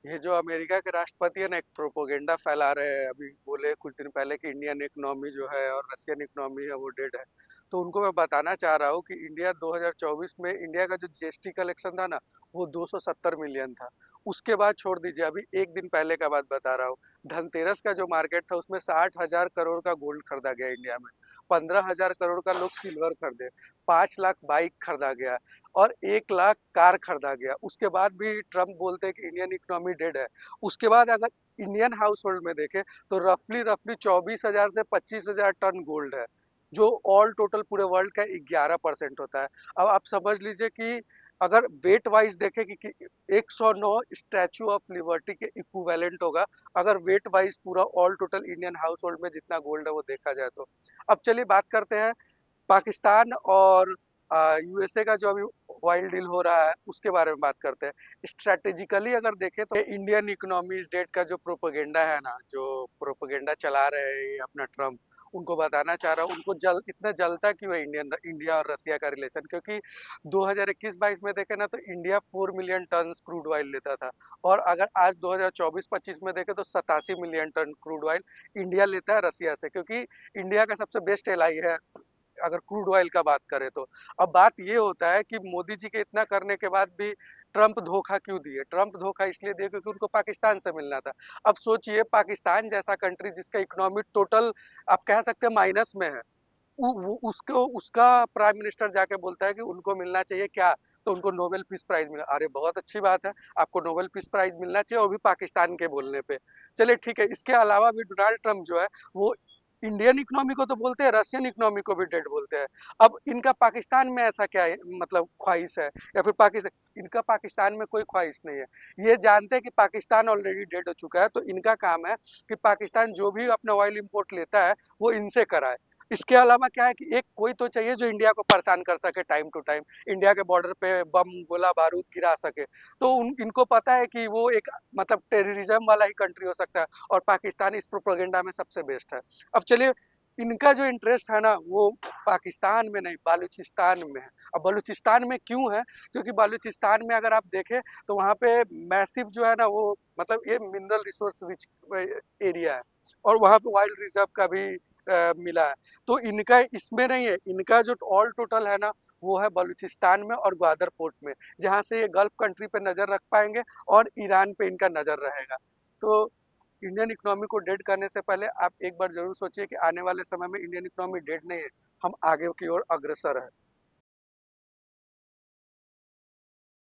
ये जो अमेरिका के राष्ट्रपति है ना, एक प्रोपोगेंडा फैला रहे हैं। अभी बोले कुछ दिन पहले कि इंडियन इकोनॉमी जो है और रशियन इकोनॉमी है वो डेड है। तो उनको मैं बताना चाह रहा हूँ कि इंडिया 2024 में इंडिया का जो जीएसटी कलेक्शन था ना, वो 270 मिलियन था। उसके बाद छोड़ दीजिए, अभी एक दिन पहले का बात बता रहा हूँ। धनतेरस का जो मार्केट था उसमें 60,000 करोड़ का गोल्ड खरीदा गया इंडिया में। 15,000 करोड़ का लोग सिल्वर खरीदे। 5 लाख बाइक खरीदा गया और 1 लाख कार खरीदा गया। उसके बाद भी ट्रम्प बोलते हैं कि इंडियन इकोनॉमी डेड है। उसके बाद अगर इंडियन हाउस होल्ड में देखें तो रफली रफली 24,000 से 25,000 टन गोल्ड है, जो ऑल टोटल पूरे वर्ल्ड का 11% होता है। अब आप समझ लीजिए कि अगर वेट वाइज देखें कि 109 स्टैचू ऑफ लिबर्टी के इक्विवेलेंट होगा, अगर वेट वाइज पूरा all total Indian house hold में जितना गोल्ड है वो देखा जाए तो। अब चलिए बात करते हैं पाकिस्तान और यूएसए का जो अभी ऑयल डील हो रहा है उसके बारे में बात करते हैं। स्ट्रेटेजिकली अगर देखें तो इंडियन इकोनॉमी स्टेट का जो प्रोपेगेंडा है ना, जो प्रोपेगेंडा चला रहे हैं ये अपना ट्रम्प, उनको बताना चाह रहा हूँ उनको इतना जलता क्यों है इंडिया और रसिया का रिलेशन। क्योंकि 2021-22 में देखे ना तो India 4 million ton crude oil लेता था, और अगर आज 2024-25 में देखे तो 87 million ton crude oil India लेता है रसिया से। क्योंकि इंडिया का सबसे बेस्ट एलाई है अगर क्रूड ऑयल का बात करें तो। अब बात ये होता है कि मोदी जी के इतना करने के बाद भी ट्रम्प धोखा क्यों दिए? ट्रम्प धोखा इसलिए दिए क्योंकि उनको पाकिस्तान से मिलना था। अब सोचिए पाकिस्तान जैसा कंट्री जिसका इकोनॉमिक टोटल आप कह सकते हैं माइनस में है, उसको उसका प्राइम मिनिस्टर जाके बोलता है कि उनको मिलना चाहिए क्या? तो उनको नोबेल पीस प्राइज मिला। अरे बहुत अच्छी बात है, आपको नोबेल पीस प्राइज मिलना चाहिए, वो भी पाकिस्तान के बोलने पे। चलिए ठीक है, इसके अलावा भी डोनाल्ड ट्रम्प जो है वो इंडियन इकोनॉमी को तो बोलते हैं, रशियन इकोनॉमी को भी डेड बोलते हैं। अब इनका पाकिस्तान में ऐसा क्या है, मतलब ख्वाहिश है, या फिर पाकिस्तान, इनका पाकिस्तान में कोई ख्वाहिश नहीं है। ये जानते हैं कि पाकिस्तान ऑलरेडी डेड हो चुका है, तो इनका काम है कि पाकिस्तान जो भी अपना ऑयल इंपोर्ट लेता है वो इनसे कराए। इसके अलावा क्या है कि एक कोई तो चाहिए जो इंडिया को परेशान कर सके टाइम टू टाइम, इंडिया के बॉर्डर पे बम गोला बारूद गिरा सके। तो इनको पता है कि वो एक मतलब टेररिज्म वाला ही कंट्री हो सकता है, और पाकिस्तान इस प्रोपेगेंडा में सबसे बेस्ट है। अब चलिए, इनका जो इंटरेस्ट है ना वो पाकिस्तान में नहीं बलूचिस्तान में है। अब बलूचिस्तान में क्यों है? क्योंकि बलूचिस्तान में अगर आप देखें तो वहाँ पे मैसिव जो है ना वो मतलब ये मिनरल रिसोर्स रिच एरिया है, और वहाँ पे वाइल्ड रिजर्व का भी मिला है। तो इनका इसमें नहीं है, इनका जो ऑल टोटल है ना वो है बलूचिस्तान में और ग्वादर पोर्ट में, जहाँ से ये गल्फ कंट्री पे नजर रख पाएंगे और ईरान पे इनका नजर रहेगा। तो इंडियन इकोनॉमी को डेड करने से पहले आप एक बार जरूर सोचिए कि आने वाले समय में इंडियन इकोनॉमी डेड नहीं है, हम आगे की ओर अग्रसर है।